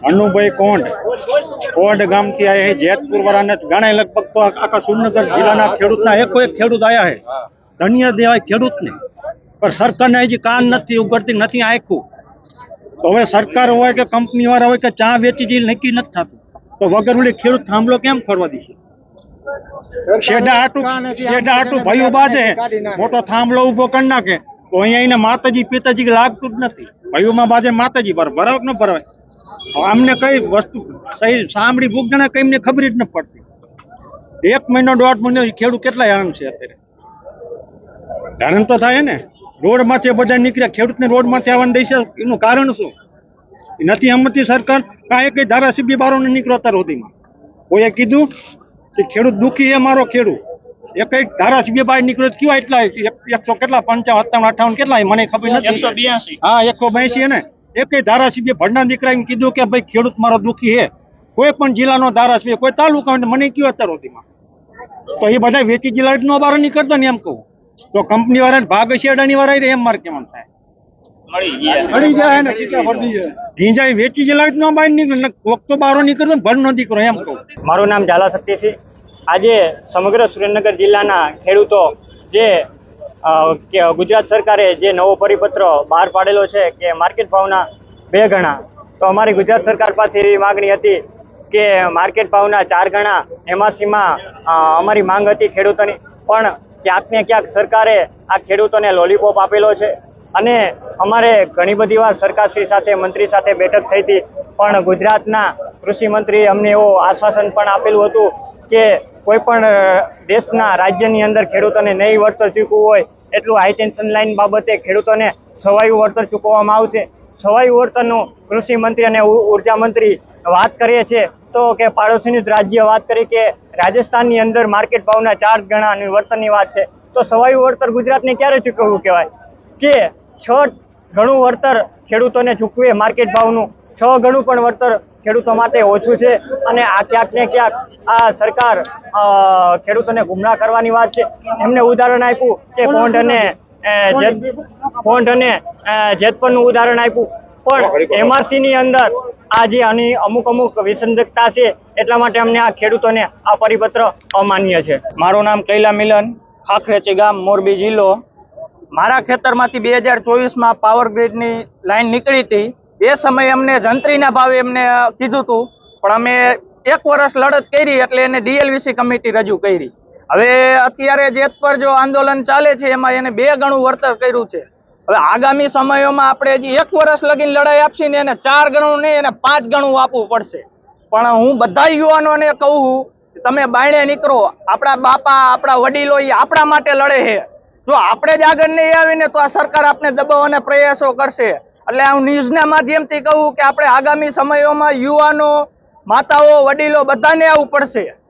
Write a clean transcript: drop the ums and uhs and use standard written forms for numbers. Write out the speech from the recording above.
અનુભાઈ કોંડ ગામથી આયા है જેતપુર वाળાને ઘણા લગભગ તો આખા સુરનગર જિલ્લાના ખેડૂતના એકો એક ખેડૂત આયા है ધન્ય દેવાય ખેડૂતને પણ સરકારને હજી કાન નથી ઉગડતી નથી આંખ્યું તો હવે સરકાર હોય કે કંપની વાળા હોય કે ચા વેચી જી નક્કી નથી થતું તો વગર ઓલી ખેડૂત થાંભલો કેમ ફરવા દીશે શેડા હાટું ભાઈઓ બાજે મોટો થાંભલો ઉભો કરી નાખે તો અહીંયા એને માતાજી પિતાજી લાગતું જ નથી ભાઈઓમાં બાજે માતાજી ભરાવે કે ન ભરાવે અમને કઈ વસ્તુ સહી સાંભળી ભૂખ જણા કઈ મને ખબર જ ન પડતી 1 મહિનો 1.5 મહિનો ખેડૂત કેટલા હેરાન છે અત્યારે હેરાન તો થાય ને રોડ માંથી બધા નીકળ્યા ખેડૂતને રોડ માંથી આવવાનું દેશે એનું કારણ શું નથી હમતી સરકાર કાંઈ કઈ ધારાસભ્ય બારો ને નીકળો અત્યાર સુધીમાં કોઈએ કીધું કે ખેડૂત દુઃખી એ મારો ખેડૂત એક એક ધારાસભ્ય બહાર નીકળ્યો કેવા એટલા 100 કેટલા 55 57 58 કેટલા મને ખબર નથી 182 હા 182 ને એક ધારાસભ્ય ભણના દીકરા એમ કીધું કે ભાઈ ખેડૂત મારો દુઃખી હે કોઈ પણ જિલ્લાનો ધારાસભ્ય કોઈ તાલુકા મને કયો અત્યાર સુધીમાં તો એ બધા વેચી જિલ્લા નો બહાર નીકળતો ને એમ કહું તો કંપની વાળા ભાગ શેડાની વાળા એમ મારે કેમ થાય મળી જાય ને ગીંજાઈ વેચી જિલ્લા નો બહાર નીકળે કોક તો બહાર નીકળતો ભણનો દીકરો એમ કહું. મારું નામ ઝાલા શક્તિ છે. આજે સમગ્ર સુરેન્દ્રનગર જિલ્લાના ખેડૂતો જે ગુજરાત સરકારે જે નવો પરિપત્ર બહાર પાડેલો છે કે માર્કેટ ભાવના 2 ગણા તો અમારી ગુજરાત સરકાર પાસે એવી માગણી હતી કે માર્કેટ ભાવના 4 ગણા એમઆરસીમાં અમારી માંગ હતી ખેડૂતોની પણ ક્યાંક ને ક્યાંક સરકારે આ ખેડૂતોને લોલીપોપ આપેલો છે અને અમારે ઘણી બધી વાર સરકારશ્રી સાથે મંત્રી સાથે બેઠક થઈ હતી પણ ગુજરાતના કૃષિ મંત્રી અમને એવું આશ્વાસન પણ આપેલું હતું કે કોઈ પણ દેશના રાજ્યની અંદર ખેડૂતોને નહીં વળતર ચૂકવવું હોય એટલું હાઈ ટેન્શન લાઇન બાબતે ખેડૂતોને સવાયું વળતર ચૂકવવામાં આવશે. સવાયું વળતરનું કૃષિ મંત્રી અને ઉર્જા મંત્રી વાત કરીએ છીએ તો કે પાડોશીનું રાજ્ય વાત કરી કે રાજસ્થાનની અંદર માર્કેટ ભાવના 4 ગણાની વળતરની વાત છે તો સવાયું વળતર ગુજરાતને ક્યારે ચૂકવવું કહેવાય કે 6 ગણું વળતર ખેડૂતોને ચૂકવે માર્કેટ ભાવનું 6 ગણું પણ વળતર ખેડૂતો માટે ઓછું છે અને આ ક્યાંક ને ક્યાંક આ સરકાર ખેડૂતોને ગુમરાહ કરવાની વાત છે. એમને ઉદાહરણ આપ્યું કે પોંઢ અને જેતપુરનું ઉદાહરણ આપ્યું પણ એમઆરસી ની અંદર આ જે આની અમુક વિસંગતતા છે એટલા માટે અમને આ ખેડૂતોને આ પરિપત્ર અમાન્ય છે. મારું નામ કૈલા મિલન, ખાખરેચી ગામ, મોરબી જિલ્લો. મારા ખેતરમાંથી 2024માં પાવર ગ્રીડની લાઈન નીકળી હતી એ સમયે અમને જંત્રીના ભાવે એમને કીધું હતું પણ અમે 1 વર્ષ લડત કરી એટલે એને ડીએલવીસી કમિટી રજૂ કરી. હવે અત્યારે જેતપુર જો આંદોલન ચાલે છે એમાં એને 2 ગણું વળતર કર્યું છે. હવે આગામી સમયોમાં આપણે હજી 1 વર્ષ લગીને લડાઈ આપશી ને એને 4 ગણું નહીં એને 5 ગણું આપવું પડશે. પણ હું બધા યુવાનોને કહું તમે બાયણે નીકળો, આપણા બાપા આપણા વડીલો એ આપણા માટે લડે છે. જો આપણે જ આગળ નહીં આવીને તો આ સરકાર આપણે દબાવવાના પ્રયાસો કરશે. એટલે હું ન્યૂઝના માધ્યમથી કહું કે આપણે આગામી સમયોમાં યુવાનો, માતાઓ, વડીલો બધાને આવવું પડશે.